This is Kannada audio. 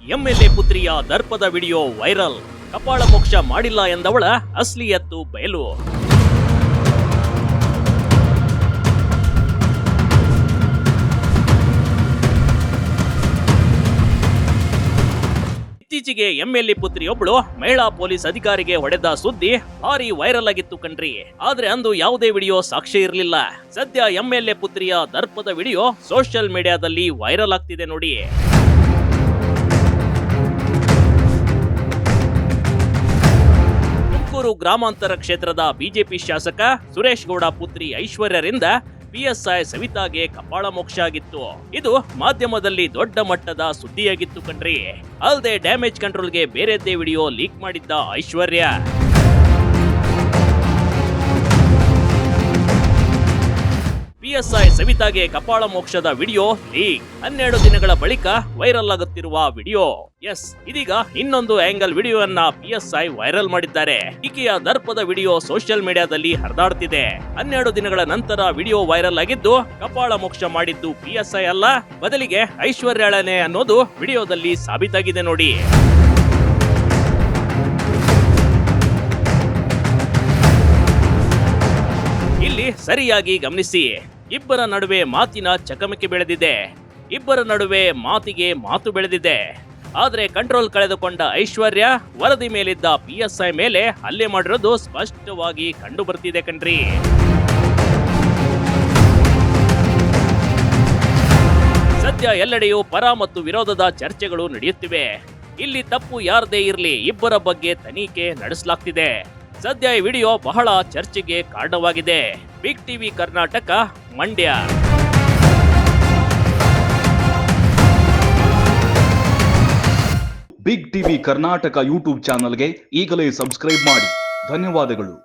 ಎಂಎಲ್ಎ ಪುತ್ರಿಯ ದರ್ಪದ ವಿಡಿಯೋ ವೈರಲ್. ಕಪಾಳ ಮೋಕ್ಷ ಮಾಡಿಲ್ಲ ಎಂದವಳ ಅಸ್ಲಿಯತ್ತು ಬಯಲು. ಇತ್ತೀಚೆಗೆ ಎಂಎಲ್ಎ ಪುತ್ರಿಯೊಬ್ಬಳು ಮಹಿಳಾ ಪೊಲೀಸ್ ಅಧಿಕಾರಿಗೆ ಹೊಡೆದ ಸುದ್ದಿ ಭಾರಿ ವೈರಲ್ ಆಗಿತ್ತು ಕಣ್ರಿ. ಆದ್ರೆ ಅಂದು ಯಾವುದೇ ವಿಡಿಯೋ ಸಾಕ್ಷ್ಯ ಇರಲಿಲ್ಲ. ಸದ್ಯ ಎಂಎಲ್ಎ ಪುತ್ರಿಯ ದರ್ಪದ ವಿಡಿಯೋ ಸೋಷಿಯಲ್ ಮೀಡಿಯಾದಲ್ಲಿ ವೈರಲ್ ಆಗ್ತಿದೆ ನೋಡಿ. ತುಮಕೂರು ಗ್ರಾಮಾಂತರ ಕ್ಷೇತ್ರದ ಬಿಜೆಪಿ ಶಾಸಕ ಸುರೇಶ್ ಗೌಡ ಪುತ್ರಿ ಐಶ್ವರ್ಯರಿಂದ ಪಿಎಸ್ಐ ಸವಿತಾಗೆ ಕಪಾಳ ಮೋಕ್ಷ ಆಗಿತ್ತು. ಇದು ಮಾಧ್ಯಮದಲ್ಲಿ ದೊಡ್ಡ ಮಟ್ಟದ ಸುದ್ದಿಯಾಗಿತ್ತು ಕಣ್ರಿ. ಅಲ್ಲದೆ ಡ್ಯಾಮೇಜ್ ಕಂಟ್ರೋಲ್ಗೆ ಬೇರೆದ್ದೇ ವಿಡಿಯೋ ಲೀಕ್ ಮಾಡಿದ್ದ ಐಶ್ವರ್ಯ. ಪಿಎಸ್ಐ ಸವಿತಾಗೆ ಕಪಾಳ ಮೋಕ್ಷದ ವಿಡಿಯೋ ಲೀಕ್. 12 ದಿನಗಳ ಬಳಿಕ ವೈರಲ್ ಆಗುತ್ತಿರುವ ವಿಡಿಯೋ. ಎಸ್, ಇದೀಗ ಇನ್ನೊಂದು ಆಂಗಲ್ ವಿಡಿಯೋವನ್ನ ಪಿಎಸ್ಐ ವೈರಲ್ ಮಾಡಿದ್ದಾರೆ. ಈಕೆಯ ದರ್ಪದ ವಿಡಿಯೋ ಸೋಷಿಯಲ್ ಮೀಡಿಯಾದಲ್ಲಿ ಹರಿದಾಡ್ತಿದೆ. 12 ದಿನಗಳ ನಂತರ ವಿಡಿಯೋ ವೈರಲ್ ಆಗಿದ್ದು, ಕಪಾಳ ಮೋಕ್ಷ ಮಾಡಿದ್ದು ಪಿಎಸ್ಐ ಅಲ್ಲ, ಬದಲಿಗೆ ಐಶ್ವರ್ಯಳನೆ ಅನ್ನೋದು ವಿಡಿಯೋದಲ್ಲಿ ಸಾಬೀತಾಗಿದೆ ನೋಡಿ. ಇಲ್ಲಿ ಸರಿಯಾಗಿ ಗಮನಿಸಿ, ಇಬ್ಬರ ನಡುವೆ ಮಾತಿನ ಚಕಮಕಿ ಬೆಳೆದಿದೆ. ಇಬ್ಬರ ನಡುವೆ ಮಾತಿಗೆ ಮಾತು ಬೆಳೆದಿದೆ. ಆದ್ರೆ ಕಂಟ್ರೋಲ್ ಕಳೆದುಕೊಂಡ ಐಶ್ವರ್ಯ ವರದಿ ಮೇಲಿದ್ದ ಪಿಎಸ್ಐ ಮೇಲೆ ಹಲ್ಲೆ ಮಾಡಿರೋದು ಸ್ಪಷ್ಟವಾಗಿ ಕಂಡು ಬರ್ತಿದೆ ಕಣ್ರಿ. ಸದ್ಯ ಎಲ್ಲೆಡೆಯೂ ಪರ ಮತ್ತು ವಿರೋಧದ ಚರ್ಚೆಗಳು ನಡೆಯುತ್ತಿವೆ. ಇಲ್ಲಿ ತಪ್ಪು ಯಾರದೇ ಇರಲಿ, ಇಬ್ಬರ ಬಗ್ಗೆ ತನಿಖೆ ನಡೆಸಲಾಗ್ತಿದೆ. ಸದ್ಯ ಈ ವಿಡಿಯೋ ಬಹಳ ಚರ್ಚೆಗೆ ಕಾರಣವಾಗಿದೆ. Big TV Karnataka, Mandya. Big TV Karnataka YouTube ಚಾನಲ್ಗೆ ಈಗಲೇ ಸಬ್ಸ್ಕ್ರೈಬ್ ಮಾಡಿ. ಧನ್ಯವಾದಗಳು.